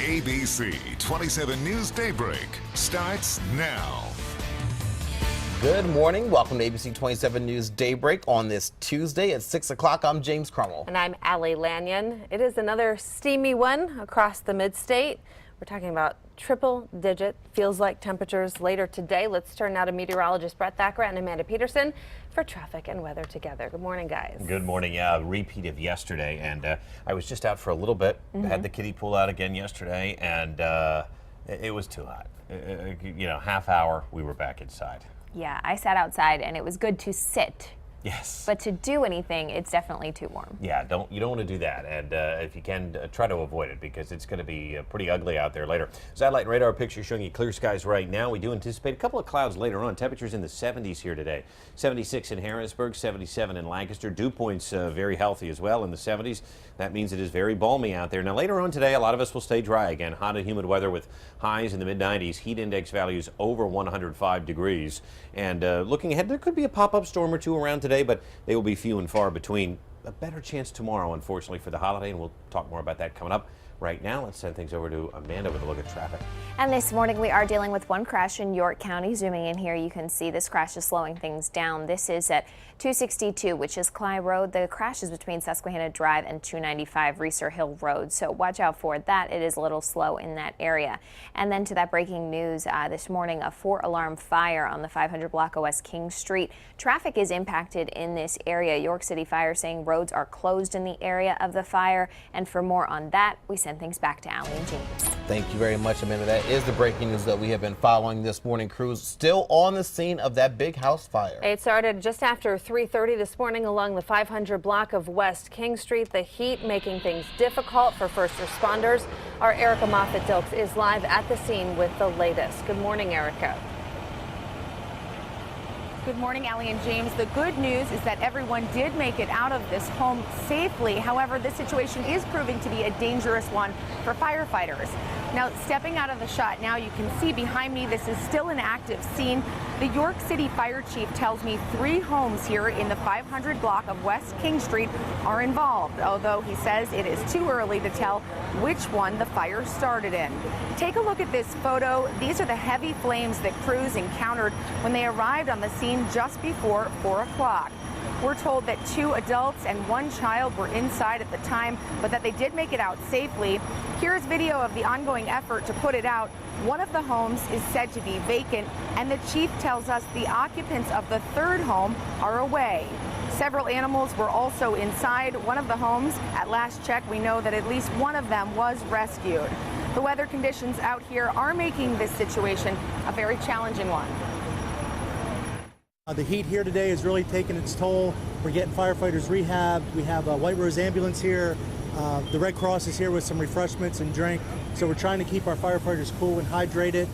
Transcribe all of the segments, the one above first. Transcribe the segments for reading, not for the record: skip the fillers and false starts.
ABC 27 News Daybreak starts now. Good morning. Welcome to ABC 27 News Daybreak on this Tuesday at 6 o'clock. I'm James Crummell. And I'm Allie Lanyon. It is another steamy one across the mid-state. We're talking about triple-digit feels-like temperatures later today. Let's turn now to meteorologist Brett Thacker and Amanda Peterson for traffic and weather together. Good morning, guys. Good morning. Yeah, repeat of yesterday, and I was just out for a little bit. Had the kiddie pool out again yesterday, and it was too hot. Half hour, we were back inside. Yeah, I sat outside, and it was good to sit. Yes. But to do anything, it's definitely too warm. Yeah, you don't want to do that, and if you can, try to avoid it because it's going to be pretty ugly out there later. Satellite and radar picture showing you clear skies right now. We do anticipate a couple of clouds later on. Temperatures in the 70s here today. 76 in Harrisburg, 77 in Lancaster. Dew points very healthy as well in the 70s. That means it is very balmy out there. Now later on today, a lot of us will stay dry again. Hot and humid weather with highs in the mid-90s. Heat index values over 105 degrees. And looking ahead, there could be a pop-up storm or two around today, but they will be few and far between. A better chance tomorrow, unfortunately, for the holiday, and we'll talk more about that coming up. Right now, let's send things over to Amanda with a look at traffic. And this morning, we are dealing with one crash in York County. Zooming in here, you can see this crash is slowing things down. This is at 262, which is Cly Road. The crash is between Susquehanna Drive and 295 Reeser Hill Road, so watch out for that. It is a little slow in that area. And then to that breaking news this morning, a 4-alarm fire on the 500 block of West King Street. Traffic is impacted in this area. York City Fire saying roads are closed in the area of the fire. And for more on that, we send things back to Allie and James. Thank you very much, Amanda. That is the breaking news that we have been following this morning. Crews still on the scene of that big house fire. It started just after 3:30 this morning along the 500 block of West King Street. The heat making things difficult for first responders. Our Erica Moffett-Dilks is live at the scene with the latest. Good morning, Erica. Good morning, Allie and James. The good news is that everyone did make it out of this home safely. However, this situation is proving to be a dangerous one for firefighters. Now, stepping out of the shot, now you can see behind me, this is still an active scene. The York City Fire Chief tells me 3 homes here in the 500 block of West King Street are involved, although he says it is too early to tell which one the fire started in. Take a look at this photo. These are the heavy flames that crews encountered when they arrived on the scene just before 4 o'clock. We're told that 2 adults and 1 child were inside at the time, but that they did make it out safely. Here's video of the ongoing effort to put it out. One of the homes is said to be vacant, and the chief tells us the occupants of the 3rd home are away. Several animals were also inside one of the homes. At last check, we know that at least one of them was rescued. The weather conditions out here are making this situation a very challenging one. The heat here today is really taking its toll. We're getting firefighters rehabbed. We have a White Rose ambulance here. The Red Cross is here with some refreshments and drink. So we're trying to keep our firefighters cool and hydrated.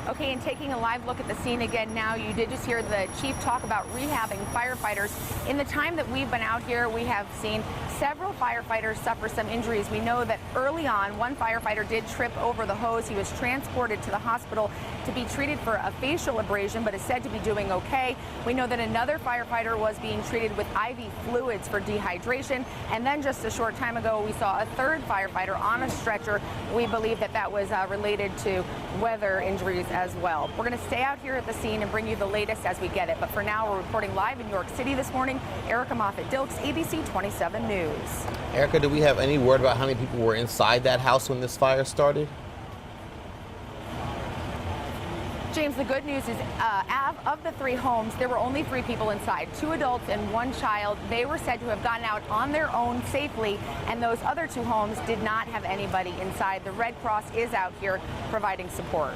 Okay, and taking a live look at the scene again now, you did just hear the chief talk about rehabbing firefighters. In the time that we've been out here, we have seen several firefighters suffer some injuries. We know that early on, one firefighter did trip over the hose. He was transported to the hospital to be treated for a facial abrasion, but is said to be doing okay. We know that another firefighter was being treated with IV fluids for dehydration. And then just a short time ago, we saw a 3rd firefighter on a stretcher. We believe that that was related to weather injuries as well. We're going to stay out here at the scene and bring you the latest as we get it. But for now, we're reporting live in York City this morning. Erica Moffett-Dilks, ABC 27 News. Erica, do we have any word about how many people were inside that house when this fire started? James, the good news is of the 3 homes, there were only 3 people inside, 2 adults and 1 child. They were said to have gotten out on their own safely, and those other 2 homes did not have anybody inside. The Red Cross is out here providing support.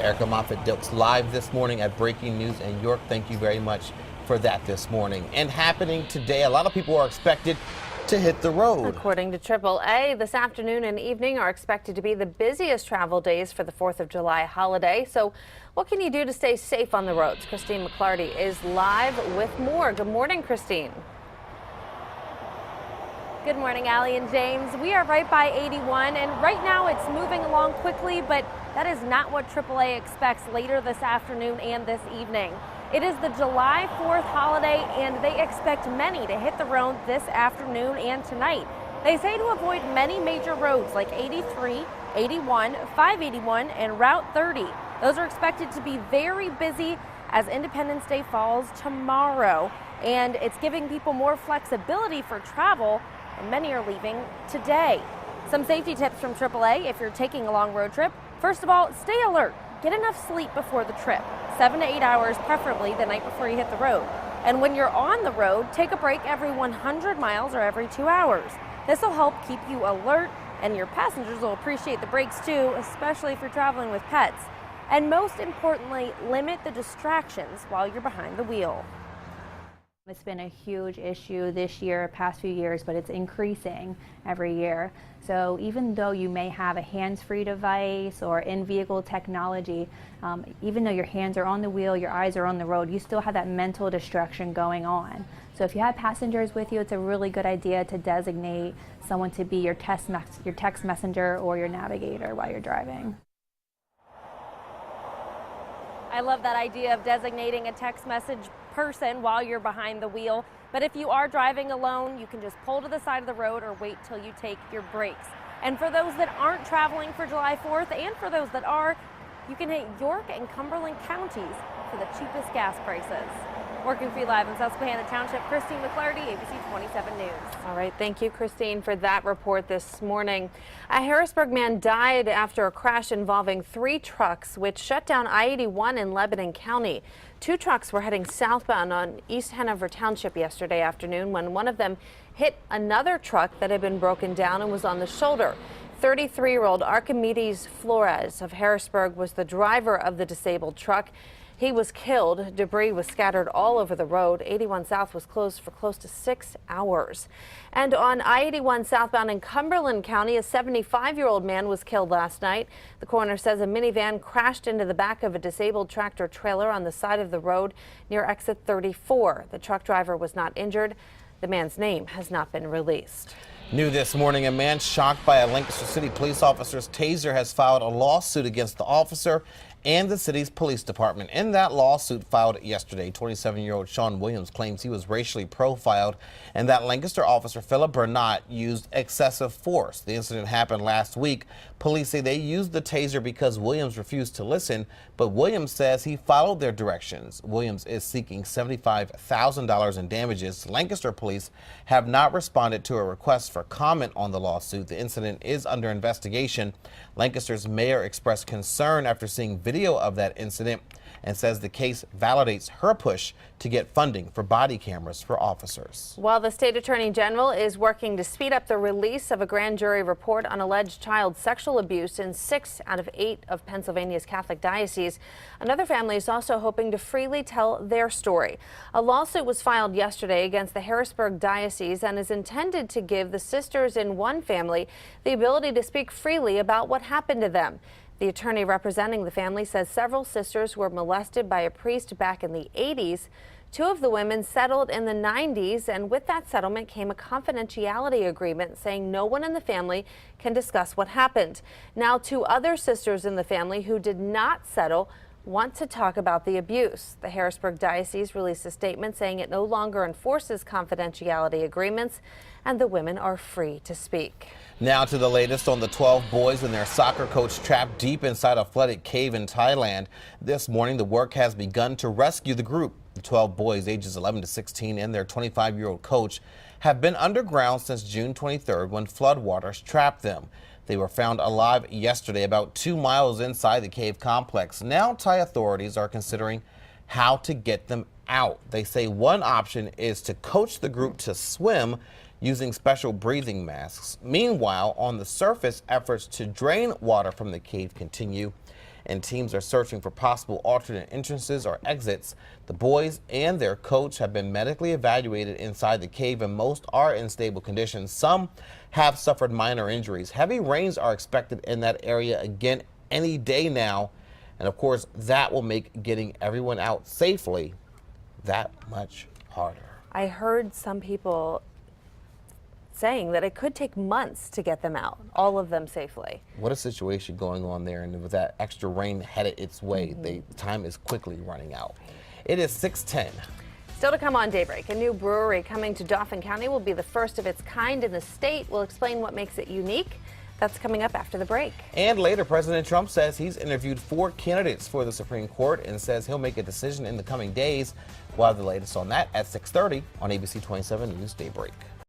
Erica Moffett-Dilks live this morning at Breaking News in York. Thank you very much for that this morning. And happening today, a lot of people are expected to hit the road. According to AAA, this afternoon and evening are expected to be the busiest travel days for the 4th of July holiday. So what can you do to stay safe on the roads? Christine McClarty is live with more. Good morning, Christine. Good morning, Allie and James. We are right by 81, and right now it's moving along quickly, but that is not what AAA expects later this afternoon and this evening. It is the July 4th holiday, and they expect many to hit the road this afternoon and tonight. They say to avoid many major roads like 83, 81, 581, and Route 30. Those are expected to be very busy as Independence Day falls tomorrow, and it's giving people more flexibility for travel, and many are leaving today. Some safety tips from AAA if you're taking a long road trip. First of all, stay alert. Get enough sleep before the trip, 7 to 8 hours preferably the night before you hit the road. And when you're on the road, take a break every 100 miles or every 2 hours. This will help keep you alert, and your passengers will appreciate the breaks too, especially if you're traveling with pets. And most importantly, limit the distractions while you're behind the wheel. It's been a huge issue this year, past few years, but it's increasing every year. So even though you may have a hands-free device or in-vehicle technology, even though your hands are on the wheel, your eyes are on the road, you still have that mental distraction going on. So if you have passengers with you, it's a really good idea to designate someone to be your text messenger or your navigator while you're driving. I love that idea of designating a text message person while you're behind the wheel. But if you are driving alone, you can just pull to the side of the road or wait till you take your breaks. And for those that aren't traveling for July 4th, and for those that are, you can hit York and Cumberland counties for the cheapest gas prices. Working for you live in Susquehanna Township, Christine McClarty, ABC 27 News. All right, thank you, Christine, for that report this morning. A Harrisburg man died after a crash involving 3 trucks, which shut down I-81 in Lebanon County. 2 trucks were heading southbound on East Hanover Township yesterday afternoon when one of them hit another truck that had been broken down and was on the shoulder. 33-year-old Archimedes Flores of Harrisburg was the driver of the disabled truck. He was killed. Debris was scattered all over the road. 81 South was closed for close to 6 hours. And on I-81 southbound in Cumberland County, a 75-year-old man was killed last night. The coroner says a minivan crashed into the back of a disabled tractor trailer on the side of the road near exit 34. The truck driver was not injured. The man's name has not been released. New this morning, a man shocked by a Lancaster City police officer's taser has filed a lawsuit against the officer and the city's police department. In that lawsuit filed yesterday, 27-year-old Sean Williams claims he was racially profiled and that Lancaster officer Philip Burnett used excessive force. The incident happened last week. Police say they used the taser because Williams refused to listen, but Williams says he followed their directions. Williams is seeking $75,000 in damages. Lancaster police have not responded to a request for comment on the lawsuit. The incident is under investigation. Lancaster's mayor expressed concern after seeing video of that incident and says the case validates her push to get funding for body cameras for officers. While the state attorney general is working to speed up the release of a grand jury report on alleged child sexual abuse in 6 out of 8 of Pennsylvania's Catholic dioceses, another family is also hoping to freely tell their story. A lawsuit was filed yesterday against the Harrisburg Diocese and is intended to give the sisters in one family the ability to speak freely about what happened to them. The attorney representing the family says several sisters were molested by a priest back in the 80s. 2 of the women settled in the 90s, and with that settlement came a confidentiality agreement saying no one in the family can discuss what happened. Now 2 other sisters in the family who did not settle want to talk about the abuse. The Harrisburg Diocese released a statement saying it no longer enforces confidentiality agreements and the women are free to speak. Now to the latest on the 12 boys and their soccer coach trapped deep inside a flooded cave in Thailand. This morning, the work has begun to rescue the group. The 12 boys, ages 11 to 16, and their 25-year-old coach have been underground since June 23rd when floodwaters trapped them. They were found alive yesterday about 2 miles inside the cave complex. Now Thai authorities are considering how to get them out. They say one option is to coach the group to swim using special breathing masks. Meanwhile, on the surface, efforts to drain water from the cave continue, and teams are searching for possible alternate entrances or exits. The boys and their coach have been medically evaluated inside the cave, and most are in stable condition. Some have suffered minor injuries. Heavy rains are expected in that area again any day now, and of course, that will make getting everyone out safely that much harder. I heard some people saying that it could take months to get them out, all of them safely. What a situation going on there, and with that extra rain headed its way, the time is quickly running out. It is 6:10. Still to come on Daybreak, a new brewery coming to Dauphin County will be the first of its kind in the state. We'll explain what makes it unique. That's coming up after the break. And later, President Trump says he's interviewed 4 candidates for the Supreme Court and says he'll make a decision in the coming days. We'll have the latest on that at 6:30 on ABC 27 News Daybreak.